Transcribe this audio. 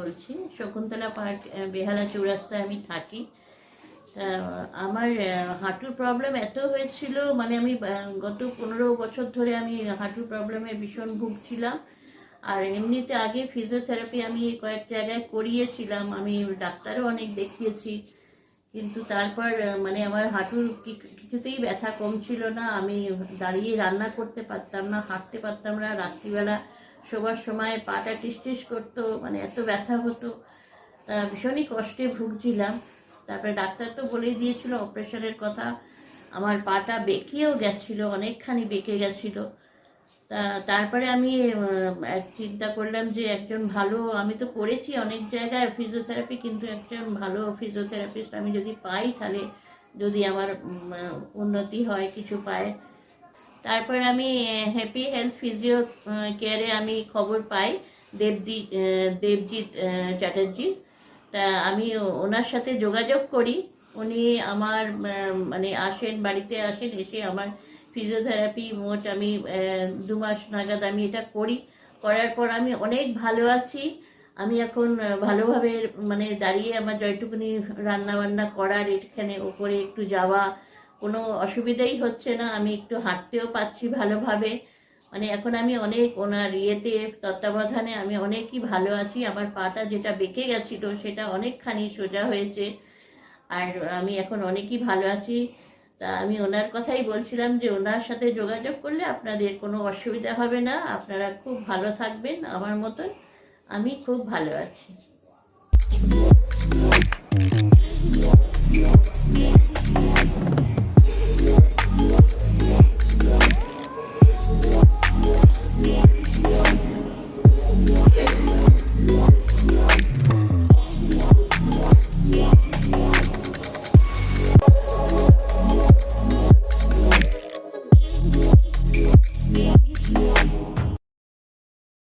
বলছি। শকুন্তলা পার্ক, বেহালা চৌরাস্তায় আমি থাকি। আমার হাঁটুর প্রবলেম এত হয়েছিল, মানে আমি গত 15 বছর ধরে আমি হাঁটুর প্রবলেমে ভীষণ ভুগছিলাম। আর এমনিতে আগে ফিজিওথেরাপি আমি কয়েক জায়গায় করিয়েছিলাম, আমি ডাক্তারও অনেক দেখিয়েছি, কিন্তু তারপর মানে আমার হাঁটুর কিছুতেই ব্যথা কমছিল না। আমি দাঁড়িয়ে রান্না করতে পারতাম না, হাঁটতে পারতাম না, রাত্রিবেলা শোবার সময় পাটা টিস করতো, মানে এত ব্যথা হতো, ভীষণই কষ্টে ভুগছিলাম। তারপরে ডাক্তার তো বলেই দিয়েছিল অপারেশনের কথা। আমার পাটা বেঁকেও গেছিলো, অনেকখানি বেঁকে গেছিলো। তারপরে আমি চিন্তা করলাম যে একজন ভালো, আমি তো করেছি অনেক জায়গায় ফিজিওথেরাপি, কিন্তু একজন ভালো ফিজিওথেরাপিস্ট আমি যদি পাই, তাহলে যদি আমার উন্নতি হয়, কিছু পায়। তারপরে আমি হ্যাপি হেলথ ফিজিও কেয়ারে আমি খবর পাই দেবজিৎ চ্যাটার্জি। তা আমি ওনার সাথে যোগাযোগ করি। উনি আমার মানে আসেন, বাড়িতে আসেন, এসে আমার ফিজিওথেরাপি মোট আমি 2 মাস নাগাদ আমি এটা করি। করার পর আমি অনেক ভালো আছি। আমি এখন ভালোভাবে মানে দাঁড়িয়ে আমার যতটুকুনি রান্না বান্না করার, এখানে ওপরে একটু যাওয়া, কোনো অসুবিধাই হচ্ছে না। আমি একটু হাঁটতেও পাচ্ছি ভালোভাবে। মানে এখন আমি অনেক ওনার তত্ত্বাবধানে আমি অনেকই ভালো আছি। আমার পাটা যেটা বেঁকে গেছিল সেটা অনেকখানি সোজা হয়েছে, আর আমি এখন অনেকই ভালো আছি। তা আমি ওনার কথাই বলছিলাম যে ওনার সাথে যোগাযোগ করলে আপনাদের কোনো অসুবিধা হবে না, আপনারা খুব ভালো থাকবেন আমার মতন। আমি খুব ভালো আছি।